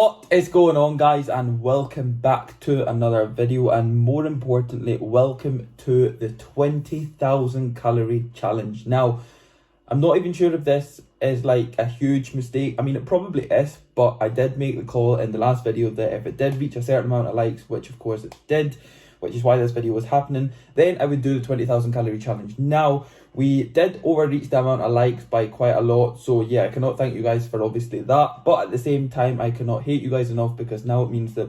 What is going on, guys, and welcome back to another video, and more importantly, welcome to the 20,000 calorie challenge. Now, I'm not even sure if this is like a huge mistake. I mean, it probably is, but I did make the call in the last video that if it did reach a certain amount of likes, which of course it did, which is why this video was happening, then I would do the 20,000 calorie challenge. Now, we did overreach the amount of likes by quite a lot, so yeah, I cannot thank you guys for obviously that, but at the same time, I cannot hate you guys enough, because now it means that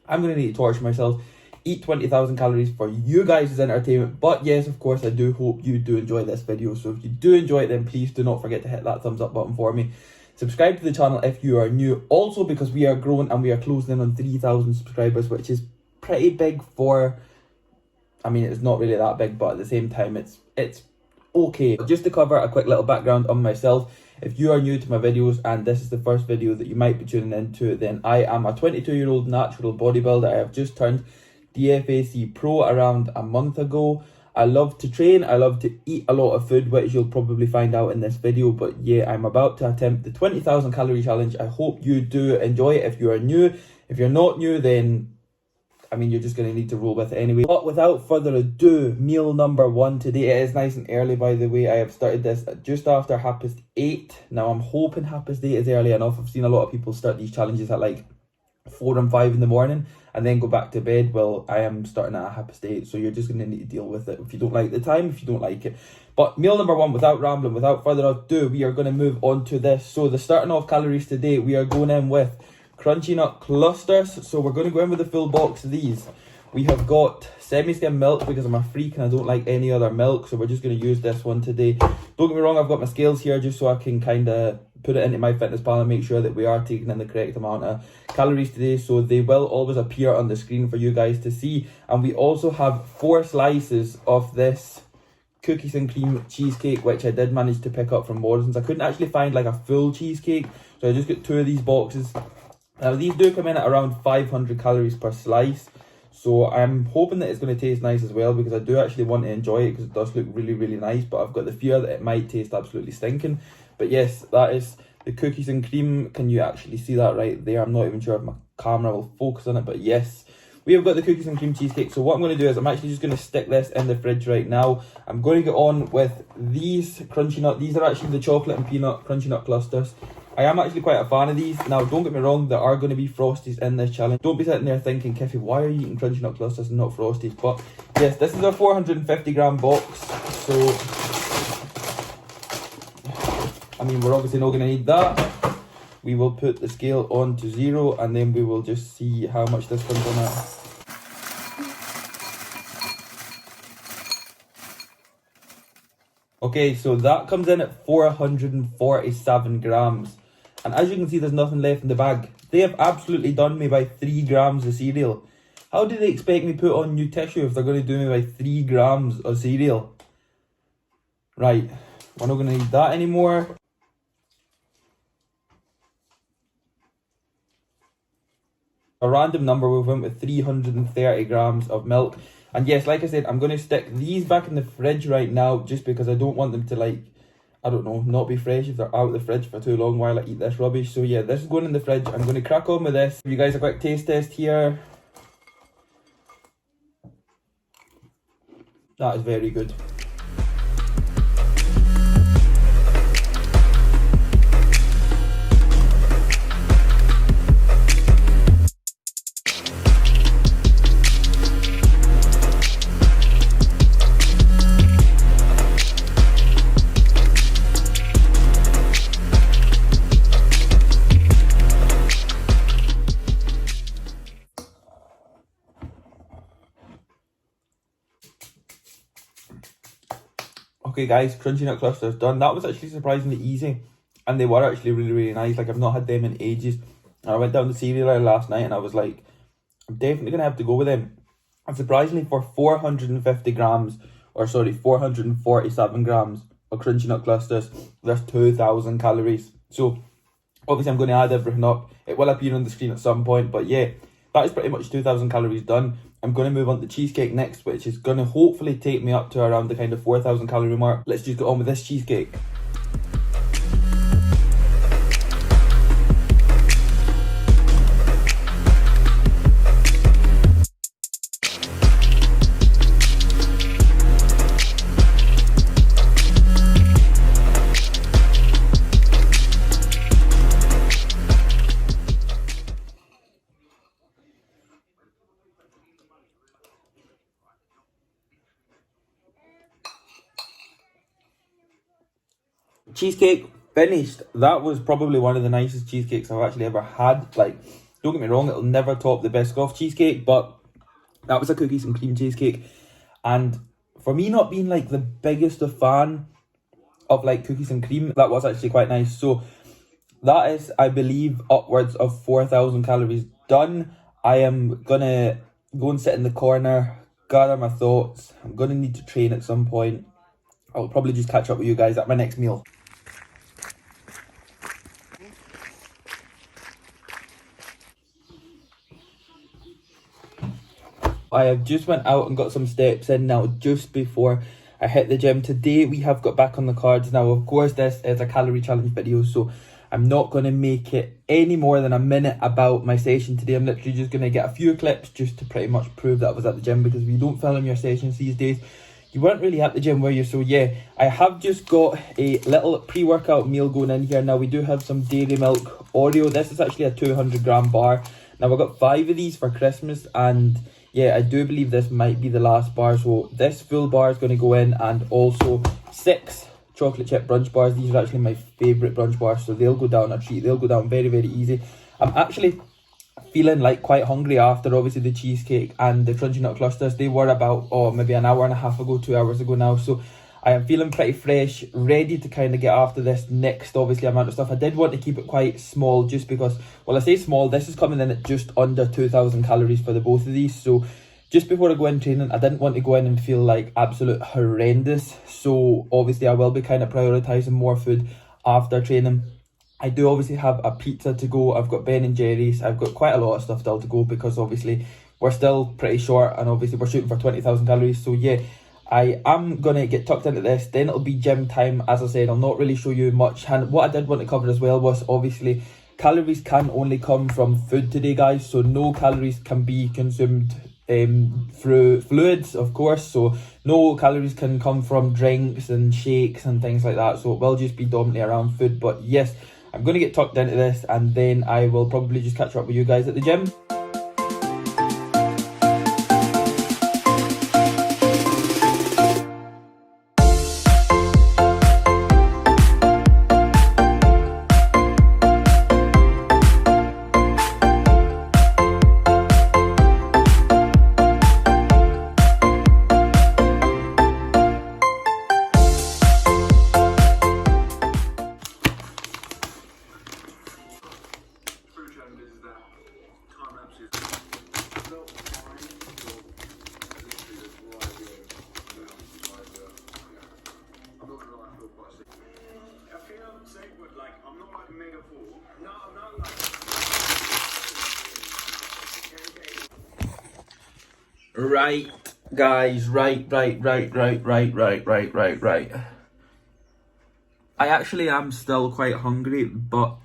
I'm going to need to torture myself, eat 20,000 calories for you guys' entertainment. But yes, of course, I do hope you do enjoy this video, so if you do enjoy it, then please do not forget to hit that thumbs up button for me. Subscribe to the channel if you are new, also because we are growing and we are closing in on 3,000 subscribers, which is pretty big for, I mean, it's not really that big, but at the same time, it's okay. Just to cover a quick little background on myself, if you are new to my videos and this is the first video that you might be tuning into, then I am a 22-year-old natural bodybuilder. I have just turned DFAC Pro around a month ago. I love to train, I love to eat a lot of food, which you'll probably find out in this video. But yeah, I'm about to attempt the 20,000 calorie challenge. I hope you do enjoy it if you are new. If you're not new, then I mean, you're just going to need to roll with it anyway. But without further ado, meal number one today. It is nice and early, by the way. I have started this just after 8:30. Now, I'm hoping 8:30 is early enough. I've seen a lot of people start these challenges at like 4 and 5 in the morning and then go back to bed. Well, I am starting at 8:30, so you're just going to need to deal with it if you don't like the time, if you don't like it. But meal number one, without rambling, without further ado, we are going to move on to this. So the starting off calories today, we are going in with crunchy nut clusters. So we're going to go in with a full box of these. We have got semi-skim milk because I'm a freak and I don't like any other milk, so we're just going to use this one today. Don't get me wrong, I've got my scales here just so I can kind of put it into my fitness pal and make sure that we are taking in the correct amount of calories today, so they will always appear on the screen for you guys to see. And we also have 4 slices of this cookies and cream cheesecake, which I did manage to pick up from Morrison's. I couldn't actually find like a full cheesecake, so I just got 2 of these boxes. Now, these do come in at around 500 calories per slice, so I'm hoping that it's going to taste nice as well, because I do actually want to enjoy it because it does look really, really nice, but I've got the fear that it might taste absolutely stinking. But yes, that is the cookies and cream. Can you actually see that right there? I'm not even sure if my camera will focus on it, but yes, we have got the cookies and cream cheesecake. So what I'm going to do is I'm actually just going to stick this in the fridge right now. I'm going to get on with these crunchy nut. These are actually the chocolate and peanut crunchy nut clusters. I am actually quite a fan of these. Now, don't get me wrong, there are going to be Frosties in this challenge. Don't be sitting there thinking, Kiffy, why are you eating crunchy nut clusters and not Frosties? But yes, this is a 450 gram box. So, I mean, we're obviously not going to need that. We will put the scale on to 0 and then we will just see how much this comes on at. Okay, so that comes in at 447 grams. And as you can see, there's nothing left in the bag. They have absolutely done me by 3 grams of cereal. How do they expect me to put on new tissue if they're going to do me by 3 grams of cereal? Right, we're not going to need that anymore. A random number, we went with 330 grams of milk. And yes, like I said, I'm going to stick these back in the fridge right now, just because I don't want them to, like, I don't know, not be fresh if they're out of the fridge for too long while I eat this rubbish. So yeah, this is going in the fridge. I'm going to crack on with this. Give you guys a quick taste test here. That is very good. Okay guys, crunchy nut clusters done. That was actually surprisingly easy, and they were actually really, really nice. Like, I've not had them in ages. I went down the cereal aisle last night and I was like, I'm definitely going to have to go with them. And surprisingly, for 450 grams, or sorry, 447 grams of crunchy nut clusters, there's 2,000 calories. So obviously I'm going to add everything up. It will appear on the screen at some point, but yeah, that is pretty much 2,000 calories done. I'm going to move on to cheesecake next, which is going to hopefully take me up to around the kind of 4,000 calorie mark. Let's just get on with this cheesecake. cheesecake finished. That was probably one of the nicest cheesecakes I've actually ever had. Like, don't get me wrong, it'll never top the Biscoff cheesecake, but that was a cookies and cream cheesecake. And for me, not being like the biggest of fan of like cookies and cream, that was actually quite nice. So that is, I believe, upwards of 4,000 calories done. I am gonna go and sit in the corner, gather my thoughts. I'm gonna need to train at some point. I'll probably just catch up with you guys at my next meal. I have just went out and got some steps in now just before I hit the gym. Today we have got back on the cards. Now, of course, this is a calorie challenge video, so I'm not going to make it any more than a minute about my session today. I'm literally just going to get a few clips just to pretty much prove that I was at the gym, because if you don't film your sessions these days, you weren't really at the gym, were you? So yeah, I have just got a little pre-workout meal going in here. Now, we do have some dairy milk Oreo. This is actually a 200-gram bar. Now, I got 5 of these for Christmas, and yeah, I do believe this might be the last bar. So this full bar is going to go in, and also 6 chocolate chip brunch bars. These are actually my favourite brunch bars, so they'll go down a treat. They'll go down very, very easy. I'm actually feeling like quite hungry after obviously the cheesecake and the crunchy nut clusters. They were about, maybe an hour and a half ago, 2 hours ago now. So I am feeling pretty fresh, ready to kind of get after this next, obviously, amount of stuff. I did want to keep it quite small just because, well, I say small, this is coming in at just under 2,000 calories for the both of these. So just before I go in training, I didn't want to go in and feel like absolute horrendous. So obviously I will be kind of prioritising more food after training. I do obviously have a pizza to go. I've got Ben and Jerry's. I've got quite a lot of stuff still to go, because obviously we're still pretty short, and obviously we're shooting for 20,000 calories. So yeah, I am going to get tucked into this. Then it'll be gym time. As I said, I'll not really show you much. And what I did want to cover as well was obviously calories can only come from food today, guys. So no calories can be consumed through fluids, of course. So no calories can come from drinks and shakes and things like that. So it will just be dominantly around food. But yes, I'm going to get tucked into this, and then I will probably just catch up with you guys at the gym. Right, guys, right. I actually am still quite hungry, but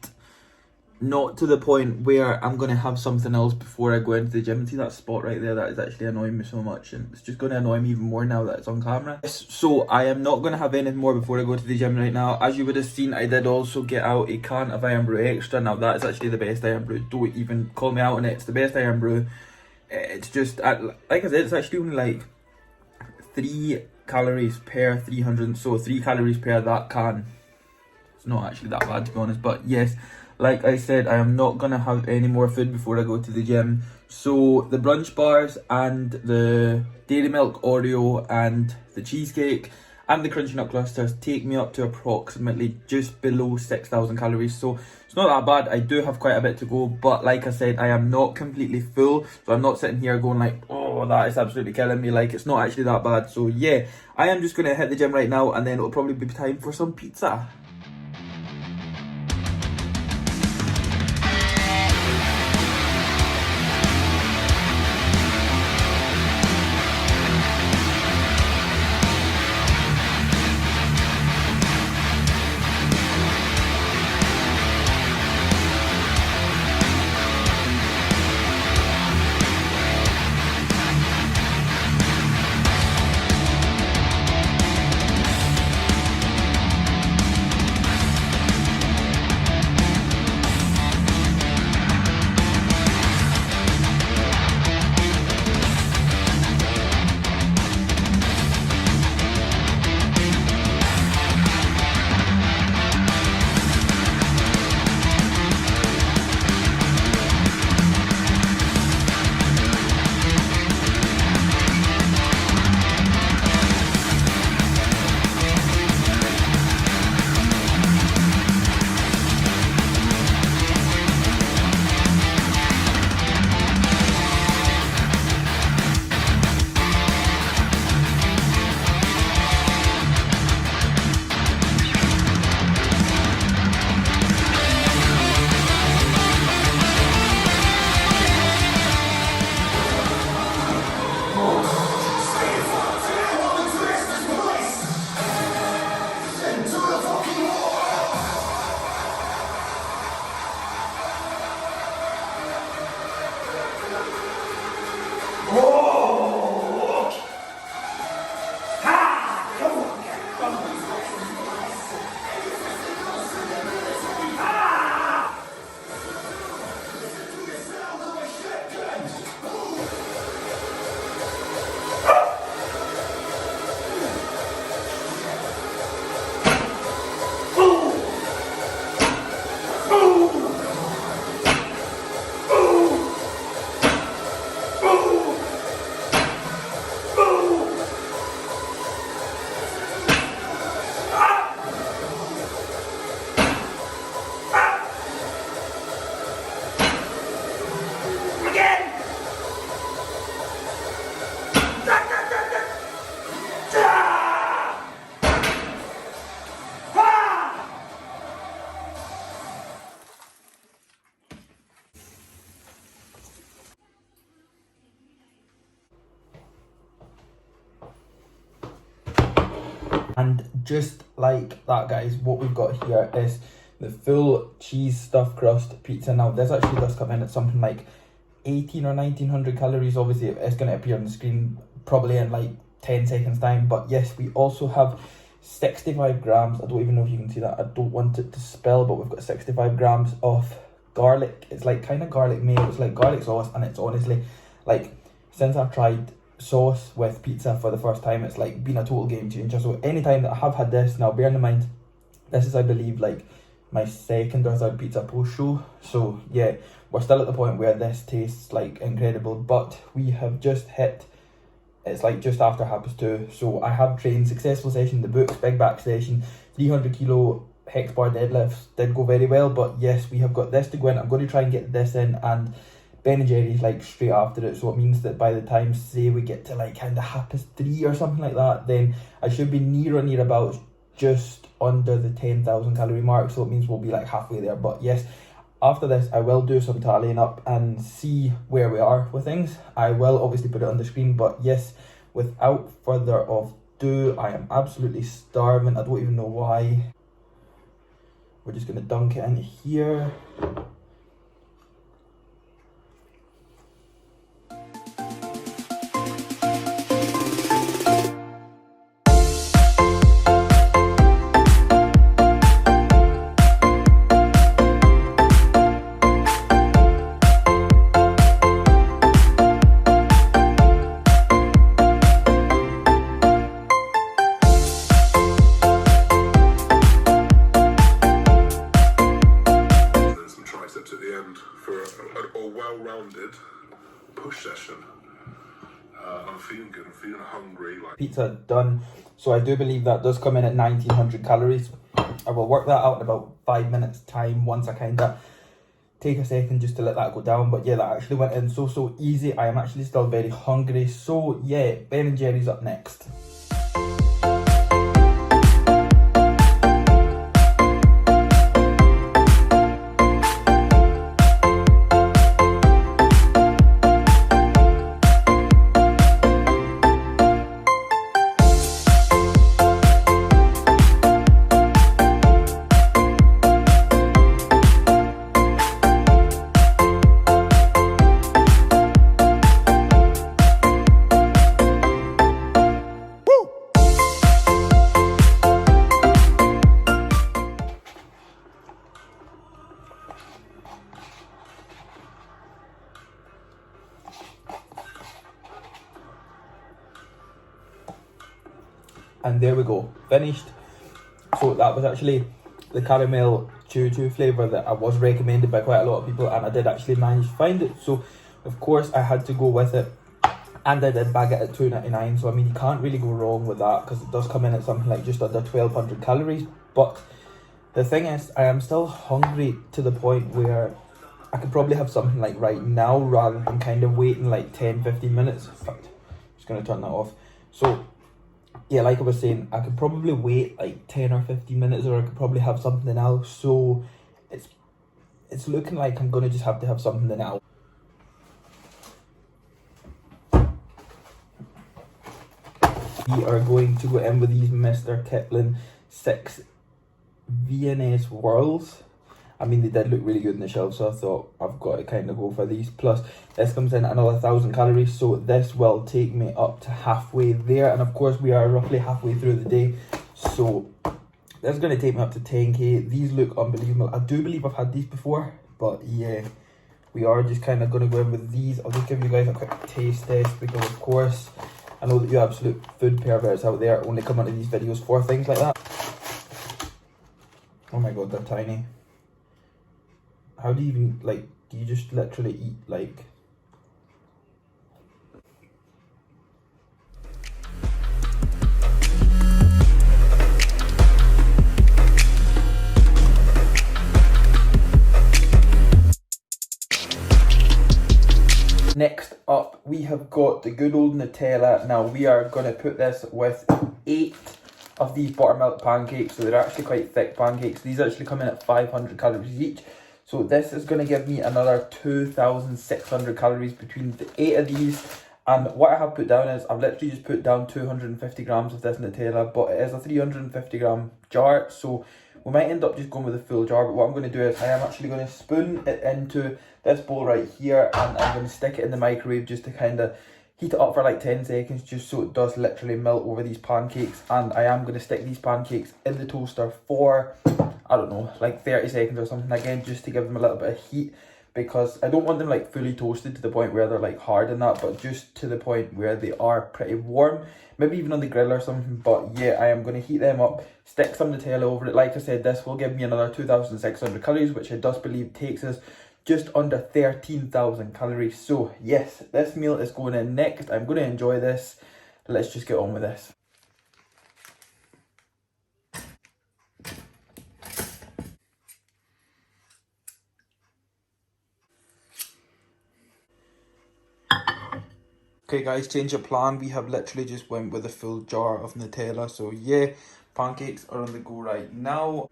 not to the point where I'm going to have something else before I go into the gym. See that spot right there? That is actually annoying me so much, and it's just going to annoy me even more now that it's on camera. So I am not going to have anything more before I go to the gym right now. As you would have seen, I did also get out a can of Iron Brew Extra. Now that is actually the best Iron Brew. Don't even call me out on it. It's the best Iron Brew. It's just, like I said, it's actually only like 3 calories per 300, so 3 calories per that can. It's not actually that bad, to be honest. But yes, like I said, I am not going to have any more food before I go to the gym. So the brunch bars and the dairy milk Oreo and the cheesecake and the crunchy nut clusters take me up to approximately just below 6,000 calories. So it's not that bad. I do have quite a bit to go, but like I said, I am not completely full. So I'm not sitting here going like, oh, that is absolutely killing me. Like, it's not actually that bad. So yeah, I am just going to hit the gym right now, and then it'll probably be time for some pizza. just like that, guys, what we've got here is the full cheese stuffed crust pizza. Now this actually does come in at something like 18 or 1900 calories. Obviously it's going to appear on the screen probably in like 10 seconds time, but yes, we also have 65 grams. I don't even know if you can see that, I don't want it to spill, but we've got 65 grams of garlic. It's like kind of garlic mayo, it's like garlic sauce, and it's honestly like, since I've tried sauce with pizza for the first time, it's like been a total game changer. So anytime that I have had this, now bearing in mind this is, I believe, like my second or third pizza post show, so yeah, we're still at the point where this tastes like incredible. But we have just hit, it's like just after 2:30, so I have trained successful session, the books, big back session, 300 kilo hex bar deadlifts, did go very well. But yes, we have got this to go in. I'm going to try and get this in, and Ben and Jerry's like straight after it, so it means that by the time, say, we get to like kind of 3:30 or something like that, then I should be near about just under the 10,000 calorie mark, so it means we'll be like halfway there. But yes, after this I will do some tallying up and see where we are with things. I will obviously put it on the screen, but yes, without further ado, I am absolutely starving. I don't even know why. We're just going to dunk it in here. Push session. I'm feeling good, I'm feeling hungry. Pizza done. So I do believe that does come in at 1900 calories. I will work that out in about 5 minutes time once I kind of take a second just to let that go down. But yeah, that actually went in so easy. I am actually still very hungry. So yeah, Ben and Jerry's up next. And there we go, finished. So that was actually the caramel choo-choo flavour that I was recommended by quite a lot of people, and I did actually manage to find it. So of course I had to go with it, and I did bag it at $2.99. So I mean, you can't really go wrong with that, because it does come in at something like just under 1200 calories. But the thing is, I am still hungry to the point where I could probably have something like right now, rather than kind of waiting like 10-15 minutes. In fact, I'm just going to turn that off. So yeah, like I was saying, I could probably wait like 10 or 15 minutes, or I could probably have something else. So it's looking like I'm going to just have to have something else. We are going to go in with these Mr. Kipling 6 VNS Worlds. I mean, they did look really good in the shelf, so I thought I've got to kind of go for these. Plus, this comes in at another 1000 calories, so this will take me up to halfway there. And of course, we are roughly halfway through the day, so this is going to take me up to 10k. These look unbelievable. I do believe I've had these before, but yeah, we are just kind of going to go in with these. I'll just give you guys a quick taste test, because of course, I know that you absolute food perverts out there only come onto these videos for things like that. Oh my god, they're tiny. How do you even, like, do you just literally eat, like... Next up, we have got the good old Nutella. Now, we are going to put this with 8 of these buttermilk pancakes. So they're actually quite thick pancakes. These actually come in at 500 calories each. So this is going to give me another 2,600 calories between the 8 of these. And what I have put down is, I've literally just put down 250 grams of this Nutella, but it is a 350 gram jar, so we might end up just going with a full jar. But what I'm going to do is I am actually going to spoon it into this bowl right here, and I'm going to stick it in the microwave just to kind of heat it up for like 10 seconds, just so it does literally melt over these pancakes. And I am going to stick these pancakes in the toaster for, I don't know, like 30 seconds or something, again, just to give them a little bit of heat, because I don't want them like fully toasted to the point where they're like hard and that, but just to the point where they are pretty warm, maybe even on the grill or something. But yeah, I am going to heat them up, stick some Nutella over it. Like I said, this will give me another 2,600 calories, which I does believe takes us just under 13,000 calories. So yes, this meal is going in next. I'm going to enjoy this. Let's just get on with this. Okay guys, change of plan. We have literally just went with a full jar of Nutella. So yeah, pancakes are on the go right now.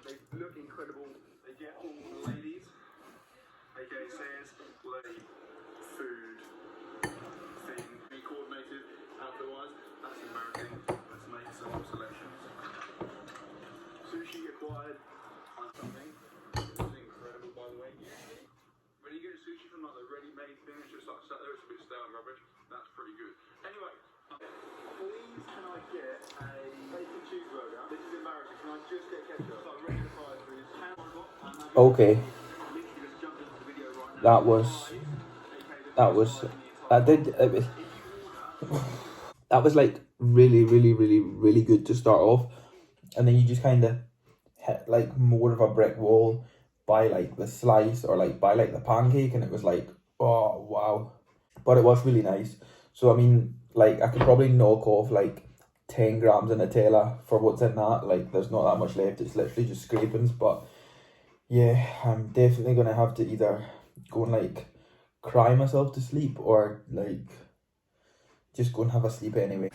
They look incredible. They get all the ladies. AKA says, bloody food thing. Be coordinated outfit-wise. That's embarrassing. Let's make some more selections. Sushi acquired on something. This is incredible, by the way. When you get sushi from like the ready-made thing, it's just like sat there, it's a bit stale and rubbish. That's pretty good. Anyway, please can I get a bacon cheeseburger? This is embarrassing. Can I just get ketchup? Like regular fries, please. Okay. That was like really good to start off, and then you just kind of hit like more of a brick wall by like the slice or like by like the pancake, and it was like, oh wow. But it was really nice. So I mean, like I could probably knock off like 10 grams of Nutella for what's in that. Like there's not that much left, it's literally just scrapings. But yeah, I'm definitely gonna have to either go and like cry myself to sleep, or like just go and have a sleep anyway.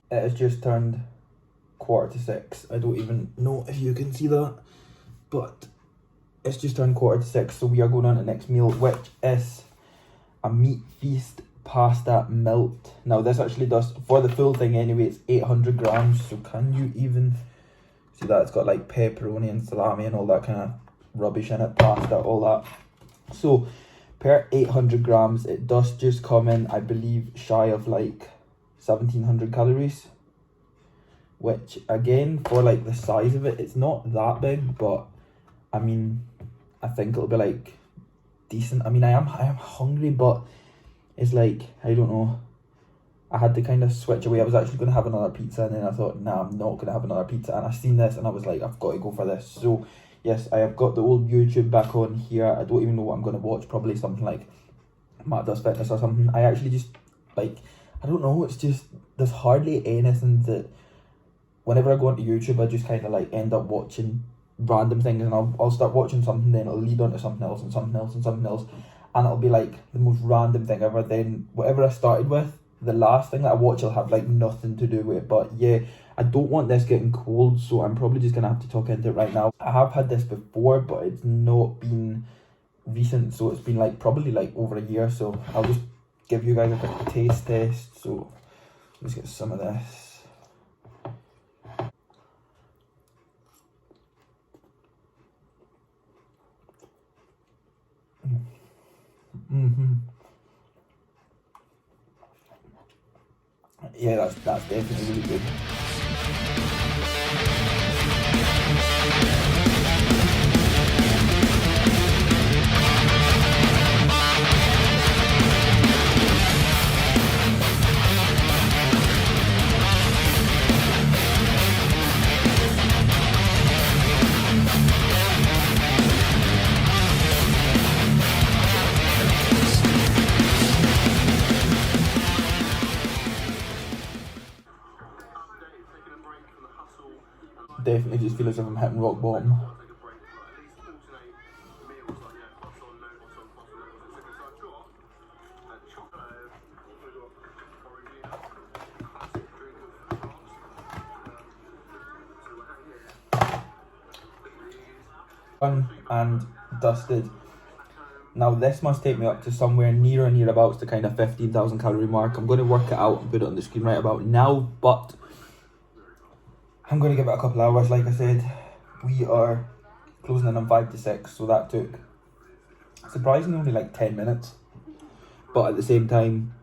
It has just turned 5:45. I don't even know if you can see that, but it's just turned 5:45. So we are going on to the next meal, which is a meat feast pasta melt. Now this actually does, for the full thing anyway, it's 800 grams. So can you even see that? It's got like pepperoni and salami and all that kind of rubbish in it, pasta, all that. So per 800 grams, it does just come in, I believe, shy of like 1,700 calories. Which again, for like the size of it, it's not that big, but I mean, I think it'll be like decent. I mean, I am hungry, but it's like, I don't know, I had to kind of switch away. I was actually going to have another pizza, and then I thought, nah, I'm not going to have another pizza. And I seen this and I was like, I've got to go for this. So yes, I have got the old YouTube back on here. I don't even know what I'm going to watch. Probably something like Matt Does Fitness or something. I actually just like, I don't know, it's just, there's hardly anything that, whenever I go onto YouTube, I just kind of like end up watching random things, and I'll start watching something, then it'll lead on to something else and something else and something else, and it'll be like the most random thing ever. Then whatever I started with, the last thing that I watch will have like nothing to do with it. But yeah, I don't want this getting cold, so I'm probably just gonna have to talk into it right now. I have had this before, but it's not been recent, so it's been like probably like over a year. So I'll just give you guys a quick taste test. So let's get some of this. Yeah, that's definitely really good. Definitely just feel as if I'm hitting rock bottom. Done and dusted. Now this must take me up to somewhere near or nearabouts the kind of 15,000 calorie mark. I'm going to work it out and put it on the screen right about now, but I'm going to give it a couple hours. Like I said, we are closing in on 5 to 6, so that took surprisingly only like 10 minutes. But at the same time,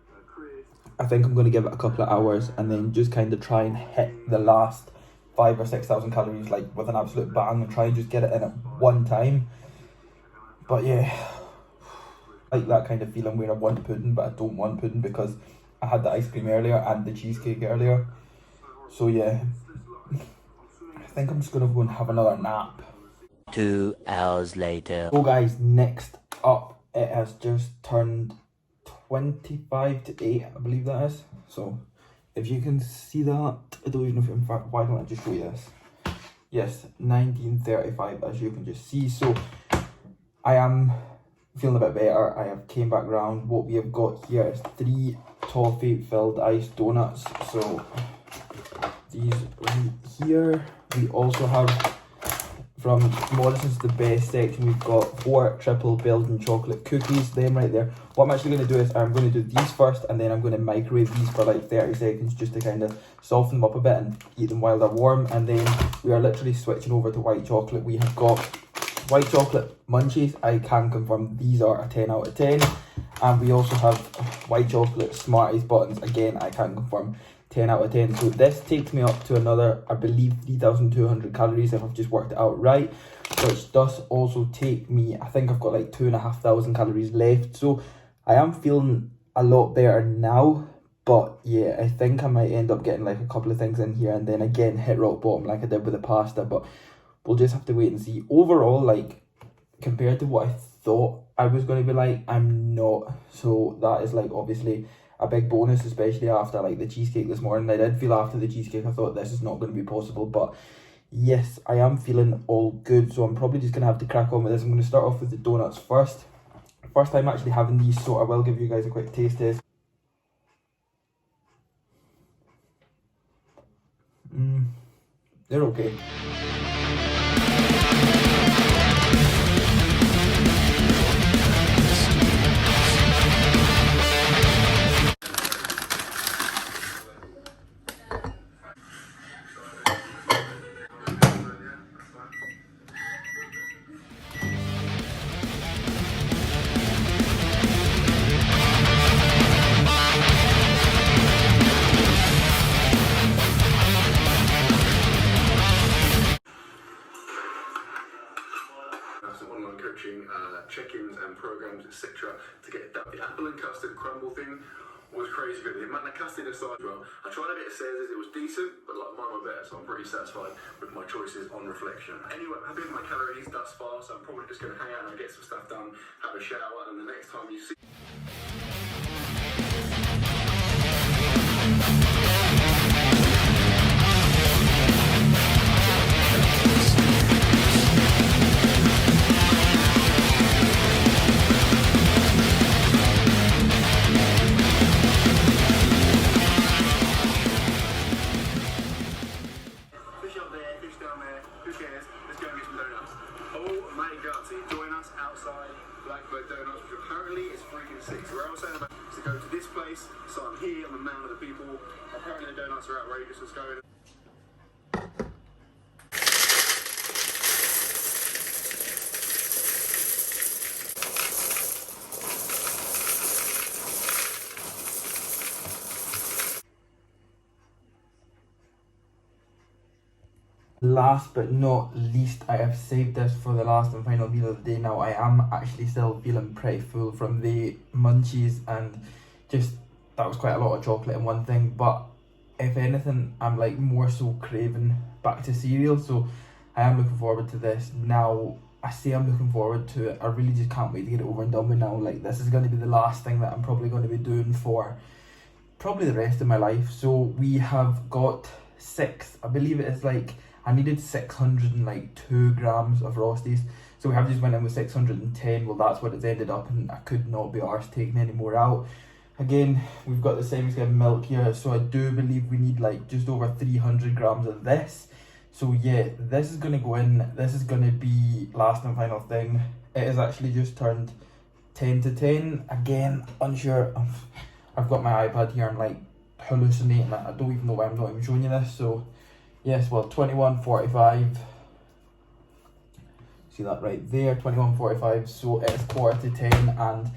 I think I'm going to give it a couple of hours and then just kind of try and hit the last 5 or 6,000 calories like with an absolute bang and try and just get it in at one time. But yeah, I like that kind of feeling where I want pudding but I don't want pudding because I had the ice cream earlier and the cheesecake earlier. So yeah, I think I'm just going to go and have another nap. 2 hours later. So guys, next up, it has just turned 25 to 8, I believe that is. So if you can see that, I don't even know if, in fact, why don't I just show you this? Yes, 19:35 as you can just see. So I am feeling a bit better. I have came back round. What we have got here is 3 toffee filled iced donuts. So these right here. We also have from Morrison's The Best section, we've got 4 triple Belgian chocolate cookies, them right there. What I'm actually going to do is I'm going to do these first and then I'm going to microwave these for like 30 seconds just to kind of soften them up a bit and eat them while they're warm. And then we are literally switching over to white chocolate. We have got white chocolate munchies. I can confirm these are a 10 out of 10. And we also have white chocolate Smarties buttons. Again, I can confirm 10 out of 10. So this takes me up to another, I believe, 3,200 calories if I've just worked it out right, which does also take me, I think I've got like 2,500 calories left. So I am feeling a lot better now, but yeah, I think I might end up getting like a couple of things in here and then again hit rock bottom like I did with the pasta, but we'll just have to wait and see. Overall, like compared to what I thought I was going to be like, I'm not. So that is like obviously a big bonus, especially after like the cheesecake this morning. I did feel after the cheesecake I thought this is not going to be possible, but yes, I am feeling all good. So I'm probably just going to have to crack on with this. I'm going to start off with the donuts first. First time actually having these, so I will give you guys a quick taste test. They're okay. Online coaching, check-ins and programs, etc. to get it done. The apple and custard crumble thing was crazy good. The amount of custard aside as well. I tried a bit of Caesar's, it was decent, but like mine were better, so I'm pretty satisfied with my choices on reflection. Anyway, I'm happy with my calories thus far, so I'm probably just going to hang out and get some stuff done, have a shower, and the next time you see... Who cares? Let's go and get some donuts. Oh my god, so you join us outside, Black here, I'm a man of the people. Apparently the donuts are outrageous. Let's go in. Last but not least, I have saved this for the last and final meal of the day. Now, I am actually still feeling pretty full from the munchies, and just that was quite a lot of chocolate in one thing. But if anything, I'm like more so craving back to cereal, so I am looking forward to this. Now, I say I'm looking forward to it, I really just can't wait to get it over and done with now. Like, this is going to be the last thing that I'm probably going to be doing for probably the rest of my life. So we have got I believe it is like, I needed 602 grams of Frosties, so we have just went in with 610. Well, that's what it's ended up, and I could not be arsed taking any more out. Again, we've got the same skim milk here, so I do believe we need like just over 300 grams of this. So yeah, this is going to go in. This is going to be last and final thing. It has actually just turned 10 to 10. Again, unsure. I've got my iPad here and like hallucinating. I don't even know why I'm not even showing you this. So yes, well, 21:45. See that right there, 21:45. So it's 9:45, and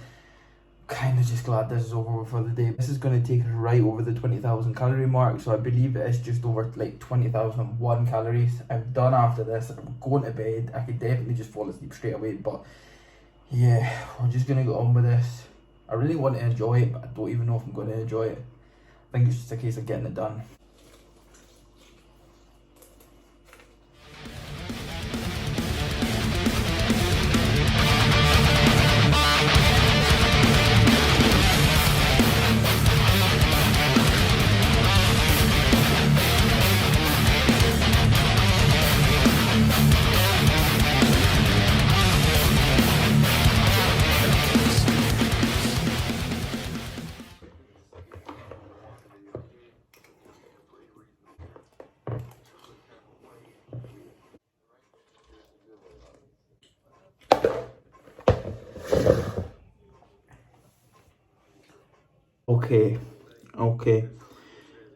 kind of just glad this is over for the day. This is going to take us right over the 20,000 calorie mark, so I believe it is just over like 20,001 calories. I'm done after this. I'm going to bed. I could definitely just fall asleep straight away, but yeah, we're just going to go on with this. I really want to enjoy it, but I don't even know if I'm going to enjoy it. I think it's just a case of getting it done.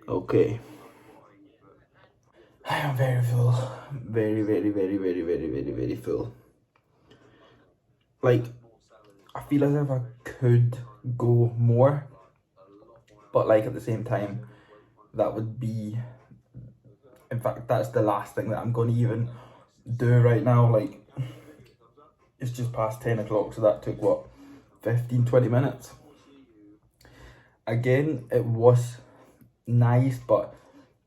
Okay. I am very full. Very full. Like, I feel as if I could go more, but like at the same time, that would be, in fact, that's the last thing that I'm going to even do right now. Like, it's just past 10 o'clock, so that took what, 15-20 minutes. Again, it was nice, but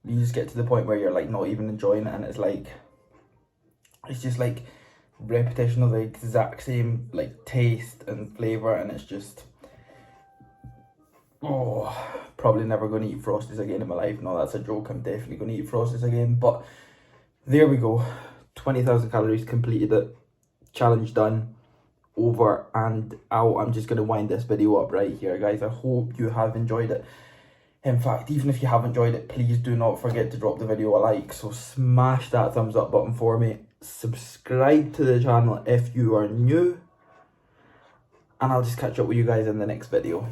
you just get to the point where you're like not even enjoying it, and it's just like repetition of the exact same like taste and flavor, and it's just, oh, probably never going to eat Frosties again in my life. No, that's a joke. I'm definitely going to eat Frosties again. But there we go, 20,000 calories completed it, challenge done, over and out. I'm just going to wind this video up right here, guys. I hope you have enjoyed it. In fact, even if you have enjoyed it, please do not forget to drop the video a like. So smash that thumbs up button for me. Subscribe to the channel if you are new. And I'll just catch up with you guys in the next video.